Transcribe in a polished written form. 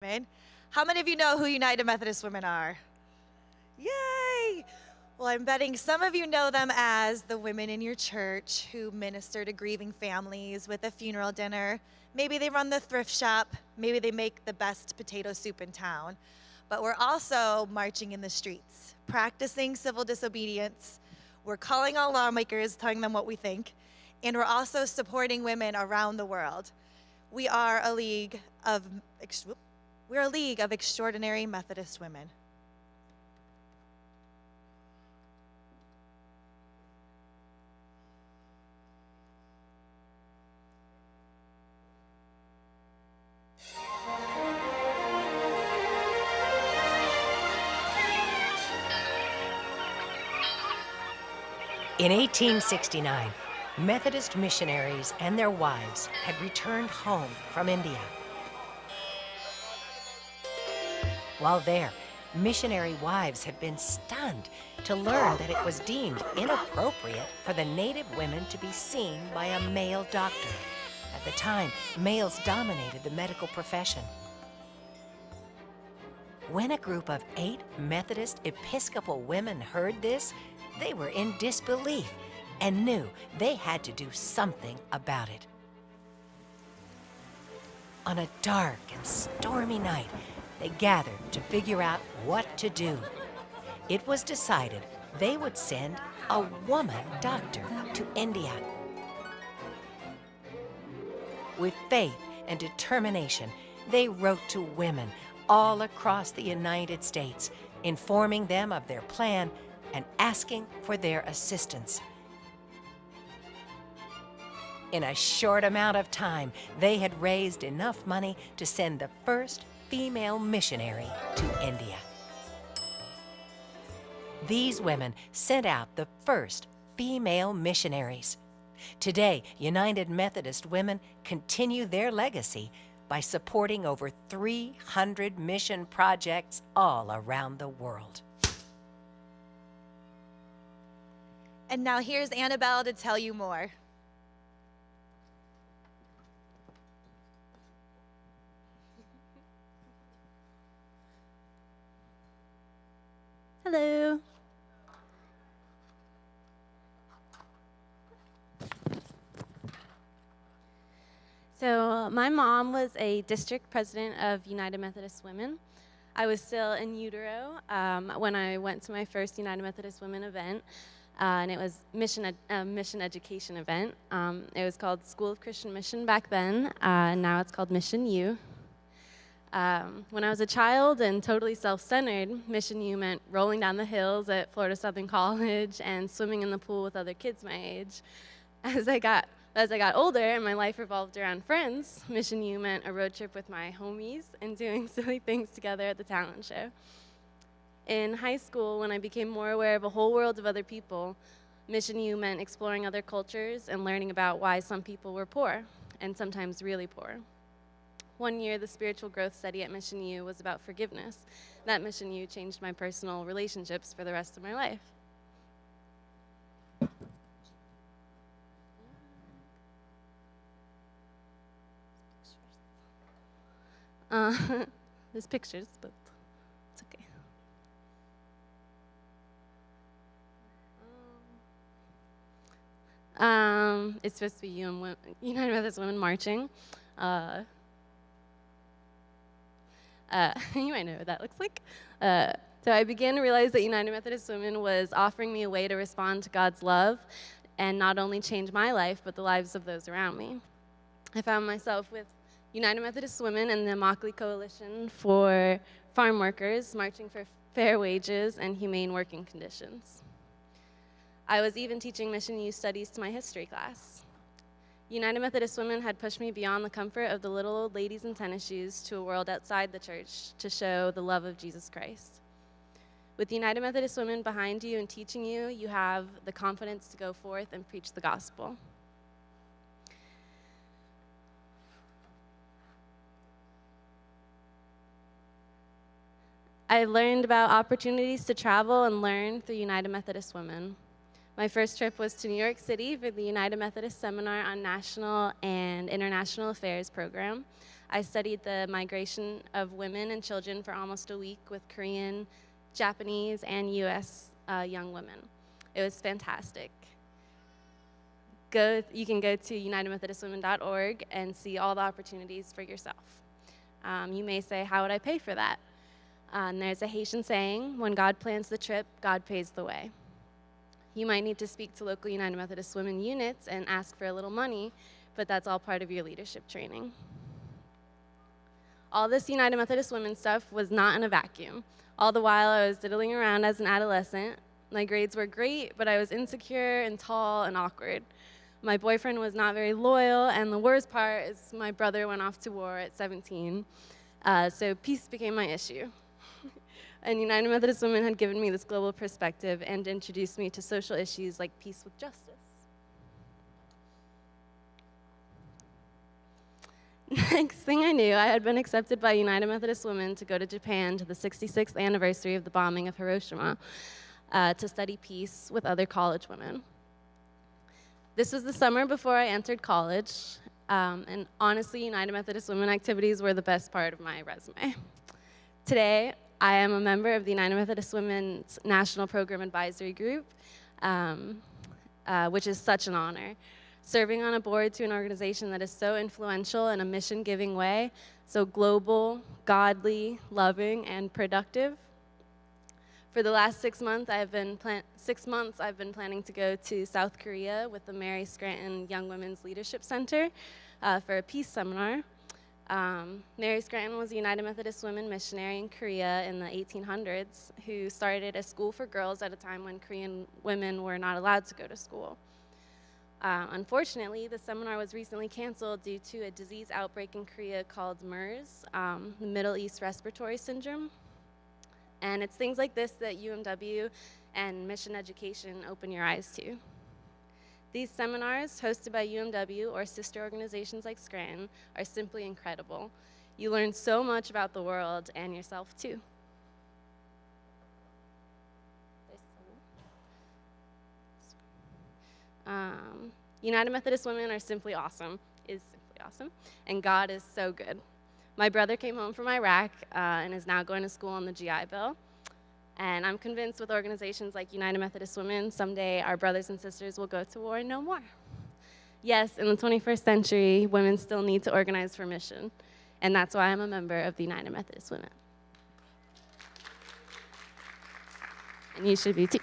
Women. How many of you know who United Methodist Women are? Yay! Well, I'm betting some of you know them as the women in your church who minister to grieving families with a funeral dinner. Maybe they run the thrift shop. Maybe they make the best potato soup in town. But we're also marching in the streets, practicing civil disobedience. We're calling all lawmakers, telling them what we think. And we're also supporting women around the world. We are a league of We're a league of extraordinary Methodist women. In 1869, Methodist missionaries and their wives had returned home from India. While there, missionary wives had been stunned to learn that it was deemed inappropriate for the native women to be seen by a male doctor. At the time, males dominated the medical profession. When a group of 8 Methodist Episcopal women heard this, they were in disbelief and knew they had to do something about it. On a dark and stormy night, they gathered to figure out what to do. It was decided they would send a woman doctor to India. With faith and determination, they wrote to women all across the United States, informing them of their plan and asking for their assistance. In a short amount of time, they had raised enough money to send the first female missionary to India. These women sent out the first female missionaries. Today, United Methodist women continue their legacy by supporting over 300 mission projects all around the world. And now here's Annabelle to tell you more. Hello. So my mom was a district president of United Methodist Women. I was still in utero when I went to my first United Methodist Women event, and it was a mission education event. It was called School of Christian Mission back then, and now it's called Mission U. When I was a child and totally self-centered, Mission U meant rolling down the hills at Florida Southern College and swimming in the pool with other kids my age. As I got older and my life revolved around friends, Mission U meant a road trip with my homies and doing silly things together at the talent show. In high school, when I became more aware of a whole world of other people, Mission U meant exploring other cultures and learning about why some people were poor, and sometimes really poor. One year, the spiritual growth study at Mission U was about forgiveness. That Mission U changed my personal relationships for the rest of my life. There's pictures, but it's okay. It's supposed to be United Methodist Women marching. You might know what that looks like. So I began to realize that United Methodist Women was offering me a way to respond to God's love and not only change my life, but the lives of those around me. I found myself with United Methodist Women and the Immokalee Coalition for farm workers, marching for fair wages and humane working conditions. I was even teaching Mission U studies to my history class. United Methodist Women had pushed me beyond the comfort of the little old ladies in tennis shoes to a world outside the church to show the love of Jesus Christ. With United Methodist Women behind you and teaching you, you have the confidence to go forth and preach the gospel. I learned about opportunities to travel and learn through United Methodist Women. My first trip was to New York City for the United Methodist Seminar on National and International Affairs program. I studied the migration of women and children for almost a week with Korean, Japanese, and U.S. Young women. It was fantastic. You can go to unitedmethodistwomen.org and see all the opportunities for yourself. You may say, how would I pay for that? And there's a Haitian saying, when God plans the trip, God pays the way. You might need to speak to local United Methodist Women units and ask for a little money, but that's all part of your leadership training. All this United Methodist Women stuff was not in a vacuum. All the while I was diddling around as an adolescent. My grades were great, but I was insecure and tall and awkward. My boyfriend was not very loyal, and the worst part is my brother went off to war at 17. So peace became my issue. And United Methodist Women had given me this global perspective and introduced me to social issues like peace with justice. Next thing I knew, I had been accepted by United Methodist Women to go to Japan to the 66th anniversary of the bombing of Hiroshima to study peace with other college women. This was the summer before I entered college, and honestly, United Methodist Women activities were the best part of my resume. Today, I am a member of the United Methodist Women's National Program Advisory Group, which is such an honor. Serving on a board to an organization that is so influential in a mission-giving way, so global, godly, loving, and productive. For the last 6 months, I've been planning to go to South Korea with the Mary Scranton Young Women's Leadership Center for a peace seminar. Mary Scranton was a United Methodist Women missionary in Korea in the 1800s who started a school for girls at a time when Korean women were not allowed to go to school. Unfortunately, the seminar was recently canceled due to a disease outbreak in Korea called MERS, the Middle East Respiratory Syndrome. And it's things like this that UMW and mission education open your eyes to. These seminars, hosted by UMW or sister organizations like Scranton, are simply incredible. You learn so much about the world and yourself, too. United Methodist Women are simply awesome, and God is so good. My brother came home from Iraq and is now going to school on the GI Bill. And I'm convinced with organizations like United Methodist Women, someday our brothers and sisters will go to war no more. Yes, in the 21st century, women still need to organize for mission. And that's why I'm a member of the United Methodist Women. And you should be too.